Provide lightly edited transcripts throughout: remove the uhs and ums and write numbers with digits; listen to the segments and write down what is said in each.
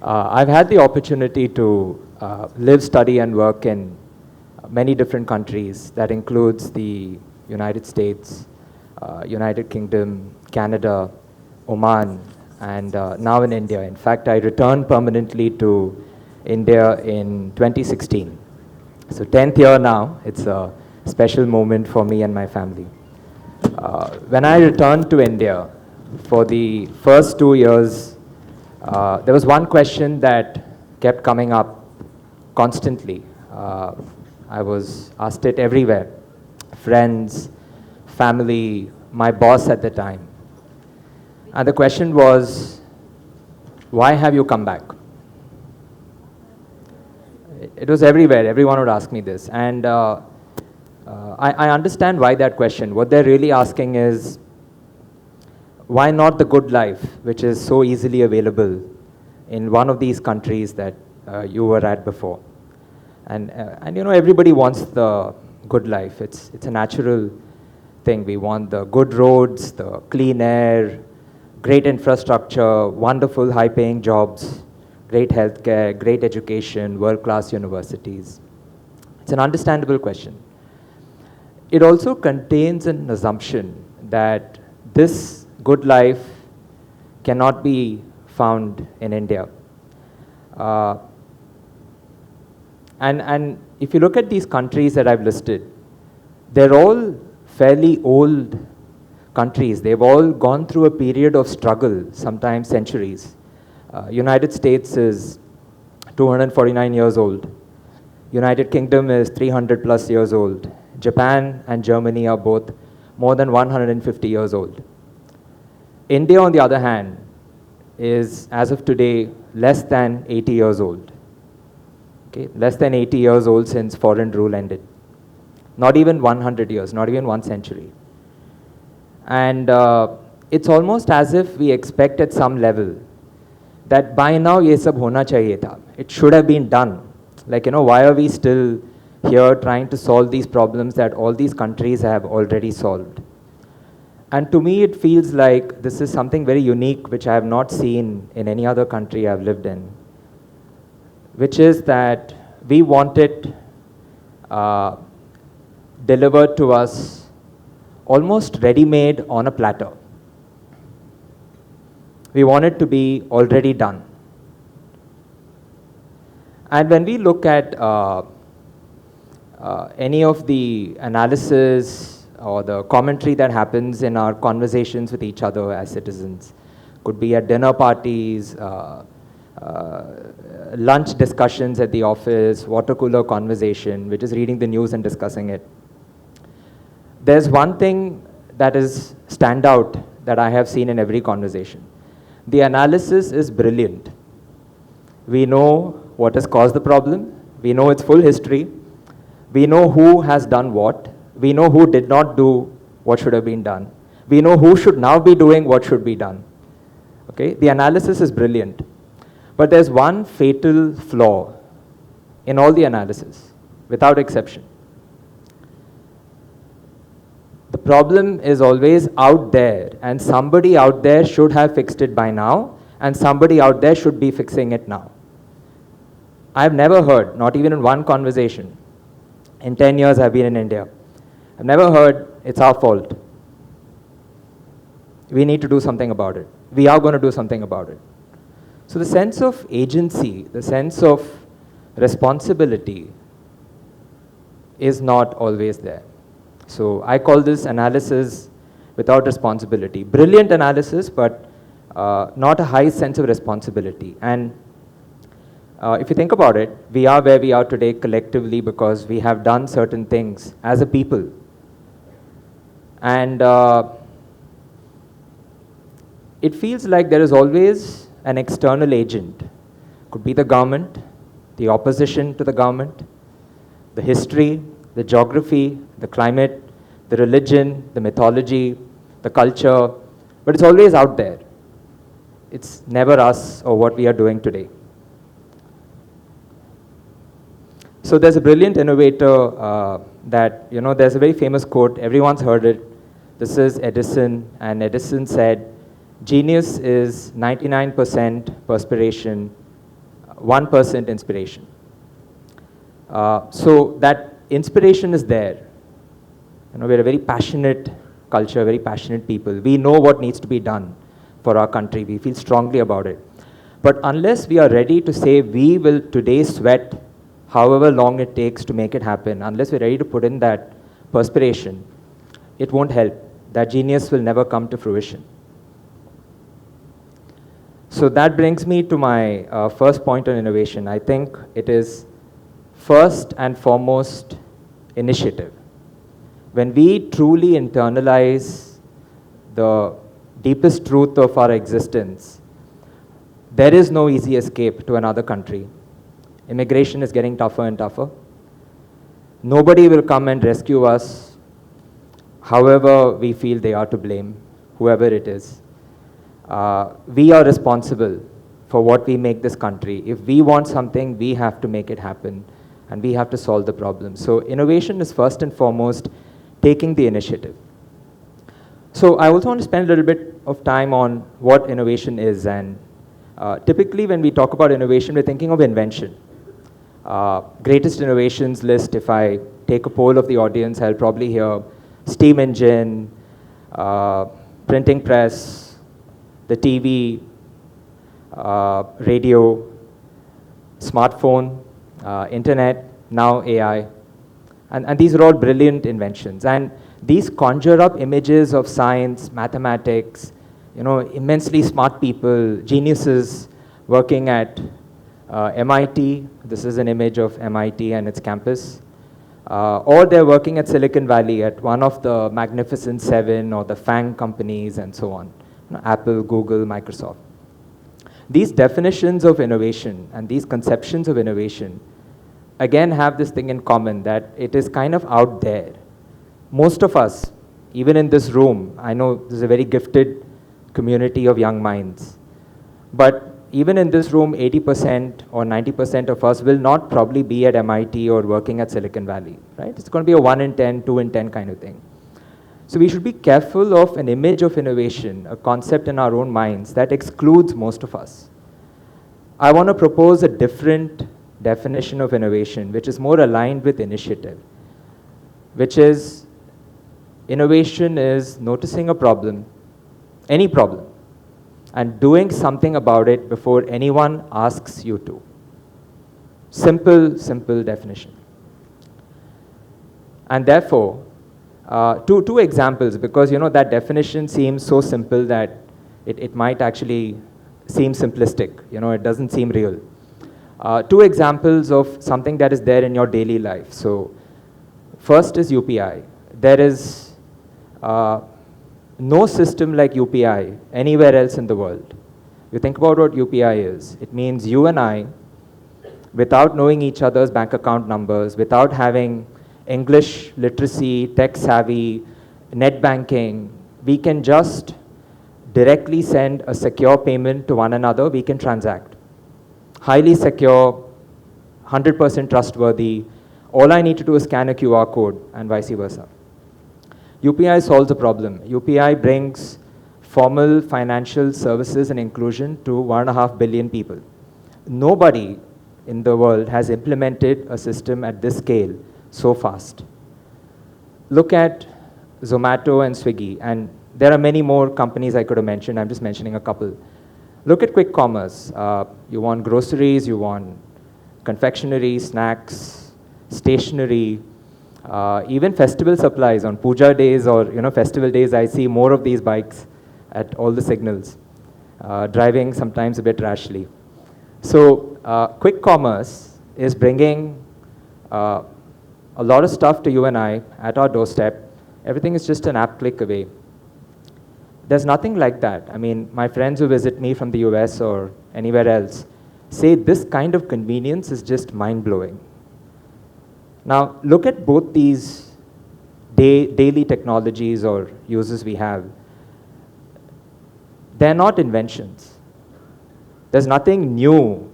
I've had the opportunity to live, study, and work in many different countries. That includes the United States, United Kingdom, Canada, Oman, and now in India. In fact, I returned permanently to India in 2016. So 10th year now. It's a special moment for me and my family. When I returned to India, for the first 2 years, there was one question that kept coming up constantly. I was asked it everywhere. Friends, family, my boss at the time. And the question was, why have you come back? It was everywhere. Everyone would ask me this. And I understand why that question. What they're really asking is, why not the good life, which is so easily available in one of these countries that you were at before? And you know, everybody wants the good life. It's a natural thing. We want the good roads, the clean air, great infrastructure, wonderful high-paying jobs, great healthcare, great education, world-class universities. It's an understandable question. It also contains an assumption that this good life cannot be found in India. And if you look at these countries that I've listed, they're all fairly old countries. They've all gone through a period of struggle, sometimes centuries. United States is 249 years old. United Kingdom is 300 plus years old. Japan and Germany are both more than 150 years old. India, on the other hand, is, as of today, less than 80 years old. Okay? Less than 80 years old since foreign rule ended. Not even 100 years, not even 1 century. And it's almost as if we expect at some level that by now ye sab hona chahiye tha. It should have been done. Like, you know, why are we still here trying to solve these problems that all these countries have already solved? And to me, it feels like this is something very unique which I have not seen in any other country I've lived in, which is that we want it delivered to us almost ready-made on a platter. We want it to be already done. And when we look at any of the analysis or the commentary that happens in our conversations with each other as citizens, could be at dinner parties, lunch discussions at the office, water cooler conversation, which is reading the news and discussing it. There's one thing that is standout that I have seen in every conversation. The analysis is brilliant. We know what has caused the problem. We know its full history. We know who has done what. We know who did not do what should have been done. We know who should now be doing what should be done. Okay? The analysis is brilliant. But there's one fatal flaw in all the analysis, without exception. The problem is always out there, and somebody out there should have fixed it by now, and somebody out there should be fixing it now. I've never heard, not even in one conversation, in 10 years I've been in India, I've never heard, it's our fault. We need to do something about it. We are going to do something about it. So the sense of agency, the sense of responsibility is not always there. So I call this analysis without responsibility. Brilliant analysis, but not a high sense of responsibility. And if you think about it, we are where we are today collectively because we have done certain things as a people. And it feels like there is always an external agent. Could be the government, the opposition to the government, the history, the geography, the climate, the religion, the mythology, the culture, but it's always out there. It's never us or what we are doing today. So there's a brilliant innovator that, you know, there's a very famous quote, everyone's heard it. This is Edison, and Edison said, genius is 99% perspiration, 1% inspiration. So that inspiration is there. We're a very passionate culture, very passionate people. We know what needs to be done for our country. We feel strongly about it. But unless we are ready to say we will today sweat however long it takes to make it happen, unless we're ready to put in that perspiration, it won't help. That genius will never come to fruition. So that brings me to my first point on innovation. I think it is first and foremost initiative. When we truly internalize the deepest truth of our existence, there is no easy escape to another country. Immigration is getting tougher and tougher. Nobody will come and rescue us, however we feel they are to blame, whoever it is. We are responsible for what we make this country. If we want something, we have to make it happen, and we have to solve the problem. So innovation is first and foremost taking the initiative. So I also want to spend a little bit of time on what innovation is. And typically when we talk about innovation, we're thinking of invention. Greatest innovations list, if I take a poll of the audience, I'll probably hear steam engine, printing press, the TV, radio, smartphone, internet, now AI. And these are all brilliant inventions. And these conjure up images of science, mathematics, immensely smart people, geniuses working at MIT. This is an image of MIT and its campus. Or they're working at Silicon Valley at one of the Magnificent Seven or the FANG companies and so on. Apple, Google, Microsoft. These definitions of innovation and these conceptions of innovation again have this thing in common, that it is kind of out there. Most of us, even in this room, I know this is a very gifted community of young minds, but even in this room, 80% or 90% of us will not probably be at MIT or working at Silicon Valley, right? It's going to be a 1 in 10, 2 in 10 kind of thing. So we should be careful of an image of innovation, a concept in our own minds that excludes most of us. I want to propose a different definition of innovation, which is more aligned with initiative, which is innovation is noticing a problem, any problem, and doing something about it before anyone asks you to. Simple, simple definition. And therefore, two examples, because that definition seems so simple that it might actually seem simplistic. It doesn't seem real. Two examples of something that is there in your daily life. So first is UPI. There is no system like UPI anywhere else in the world. You think about what UPI is. It means you and I, without knowing each other's bank account numbers, without having English literacy, tech savvy, net banking, we can just directly send a secure payment to one another. We can transact. Highly secure, 100% trustworthy. All I need to do is scan a QR code and vice versa. UPI solves the problem. UPI brings formal financial services and inclusion to 1.5 billion people. Nobody in the world has implemented a system at this scale so fast. Look at Zomato and Swiggy, and there are many more companies I could have mentioned. I'm just mentioning a couple. Look at quick commerce. You want groceries, you want confectionery, snacks, stationery, even festival supplies on puja days or festival days. I see more of these bikes at all the signals, driving sometimes a bit rashly. So quick commerce is bringing a lot of stuff to you and I at our doorstep. Everything is just an app click away. There's nothing like that. I mean, my friends who visit me from the US or anywhere else say this kind of convenience is just mind-blowing. Now, look at both these daily technologies or uses we have. They're not inventions. There's nothing new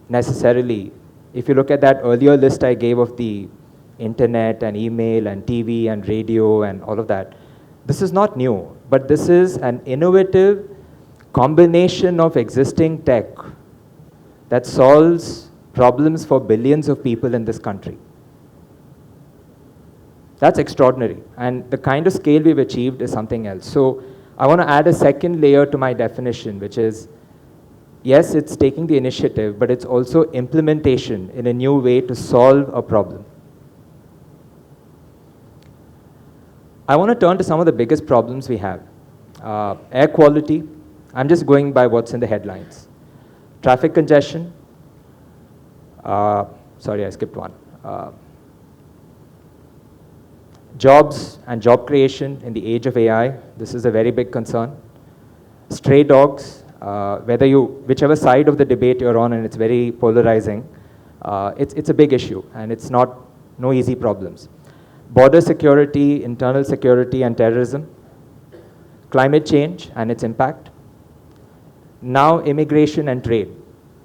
necessarily. If you look at that earlier list I gave of the internet and email and TV and radio and all of that, this is not new, but this is an innovative combination of existing tech that solves problems for billions of people in this country. That's extraordinary. And the kind of scale we've achieved is something else. So I want to add a second layer to my definition, which is, yes, it's taking the initiative, but it's also implementation in a new way to solve a problem. I want to turn to some of the biggest problems we have. Air quality. I'm just going by what's in the headlines. Traffic congestion. Sorry, I skipped one. Jobs and job creation in the age of AI. This is a very big concern. Stray dogs. Whichever side of the debate you're on, and it's very polarizing, it's a big issue, and it's no easy problems. Border security, internal security, and terrorism. Climate change and its impact. Now immigration and trade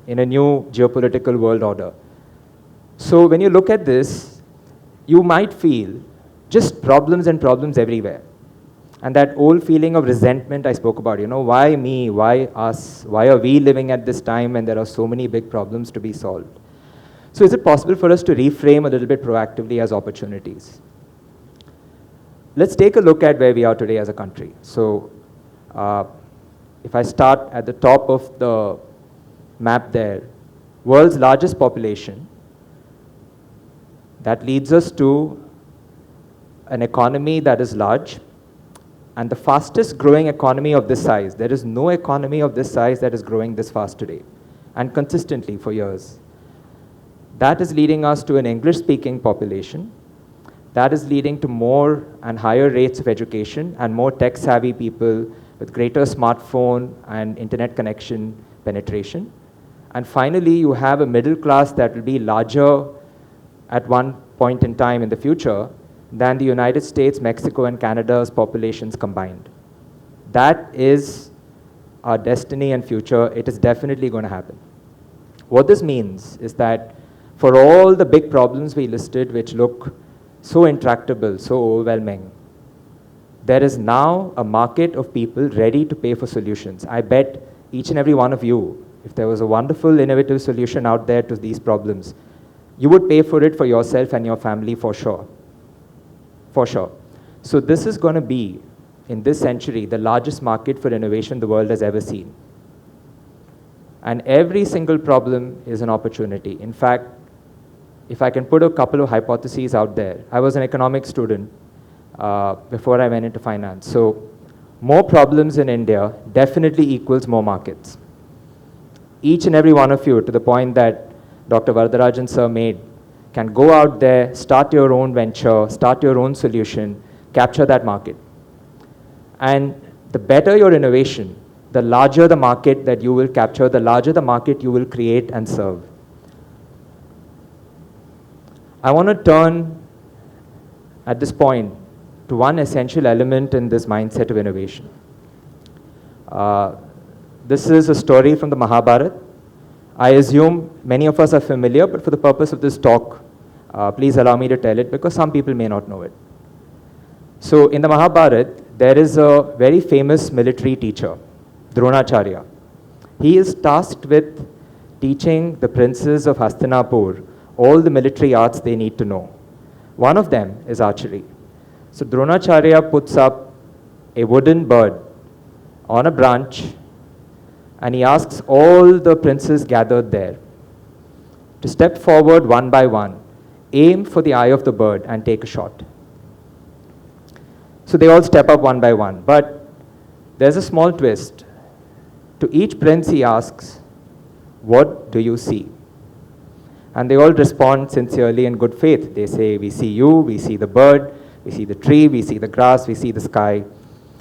in a new geopolitical world order. So when you look at this, you might feel just problems and problems everywhere. And that old feeling of resentment I spoke about, why me, why us, why are we living at this time when there are so many big problems to be solved? So is it possible for us to reframe a little bit proactively as opportunities? Let's take a look at where we are today as a country. So if I start at the top of the map there, world's largest population, that leads us to an economy that is large, and the fastest growing economy of this size. There is no economy of this size that is growing this fast today, and consistently for years. That is leading us to an English-speaking population. That is leading to more and higher rates of education and more tech-savvy people with greater smartphone and internet connection penetration. And finally, you have a middle class that will be larger at one point in time in the future than the United States, Mexico, and Canada's populations combined. That is our destiny and future. It is definitely going to happen. What this means is that for all the big problems we listed, which look so intractable, so overwhelming, there is now a market of people ready to pay for solutions. I bet each and every one of you, if there was a wonderful, innovative solution out there to these problems, you would pay for it for yourself and your family for sure. For sure. So this is going to be, in this century, the largest market for innovation the world has ever seen. And every single problem is an opportunity. In fact, if I can put a couple of hypotheses out there, I was an economics student before I went into finance. So more problems in India definitely equals more markets. Each and every one of you, to the point that Dr. Varadarajan sir made, can go out there, start your own venture, start your own solution, capture that market. And the better your innovation, the larger the market that you will capture, the larger the market you will create and serve. I want to turn, at this point, to one essential element in this mindset of innovation. This is a story from the Mahabharata. I assume many of us are familiar, but for the purpose of this talk, please allow me to tell it because some people may not know it. So in the Mahabharata, there is a very famous military teacher, Dronacharya. He is tasked with teaching the princes of Hastinapur all the military arts they need to know. One of them is archery. So Dronacharya puts up a wooden bird on a branch, and he asks all the princes gathered there to step forward one by one, aim for the eye of the bird, and take a shot. So they all step up one by one, but there's a small twist. To each prince he asks, "What do you see?" And they all respond sincerely in good faith. They say, "We see you, we see the bird, we see the tree, we see the grass, we see the sky.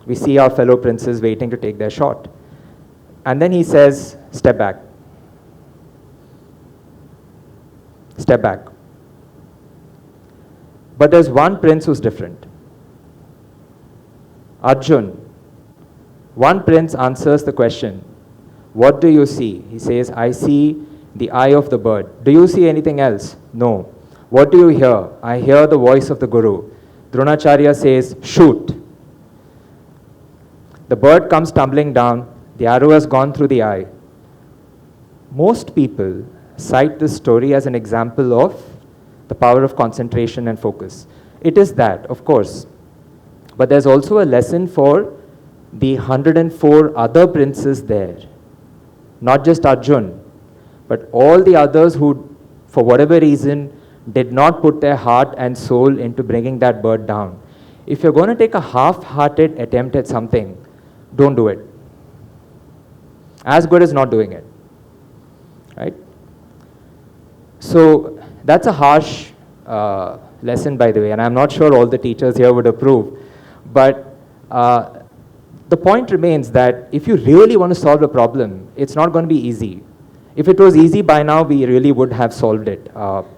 We see our fellow princes waiting to take their shot." And then he says, "Step back. Step back." But there's one prince who's different. Arjun. One prince answers the question, "What do you see?" He says, "I see the eye of the bird." "Do you see anything else?" "No." "What do you hear?" "I hear the voice of the Guru." Dronacharya says, "Shoot." The bird comes tumbling down. The arrow has gone through the eye. Most people cite this story as an example of the power of concentration and focus. It is that, of course, but there's also a lesson for the 104 other princes there. Not just Arjun, but all the others who, for whatever reason, did not put their heart and soul into bringing that bird down. If you're going to take a half-hearted attempt at something, don't do it. As good as not doing it. Right? So that's a harsh lesson, by the way, and I'm not sure all the teachers here would approve. But the point remains that if you really want to solve a problem, it's not going to be easy. If it was easy by now, we really would have solved it.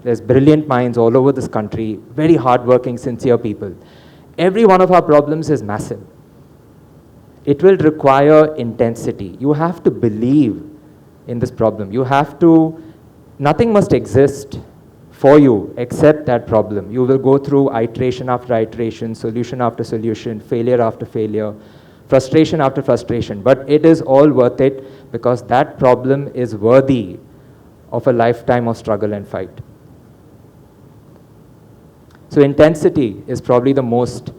There's brilliant minds all over this country, very hardworking, sincere people. Every one of our problems is massive. It will require intensity. You have to believe in this problem. You have to, nothing must exist for you except that problem. You will go through iteration after iteration, solution after solution, failure after failure, frustration after frustration. But it is all worth it because that problem is worthy of a lifetime of struggle and fight. So intensity is probably the most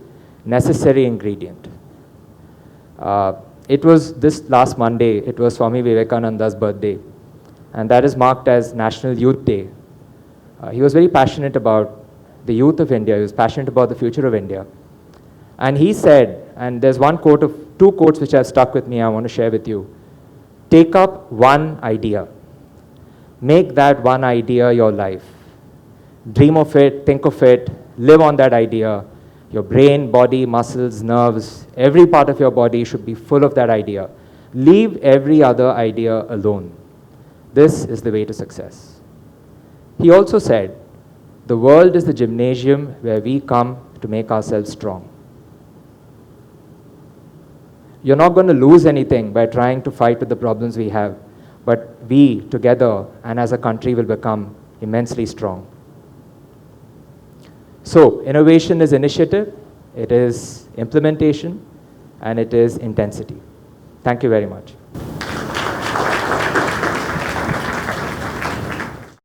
necessary ingredient. It was this last Monday, it was Swami Vivekananda's birthday, and that is marked as National Youth Day. He was very passionate about the youth of India. He was passionate about the future of India. And he said, and there's two quotes which have stuck with me I want to share with you. Take up one idea. Make that one idea your life. Dream of it, think of it, live on that idea. Your brain, body, muscles, nerves, every part of your body should be full of that idea. Leave every other idea alone. This is the way to success. He also said, the world is the gymnasium where we come to make ourselves strong. You're not going to lose anything by trying to fight with the problems we have, but we, together and as a country, will become immensely strong. So, innovation is initiative, it is implementation, and it is intensity. Thank you very much.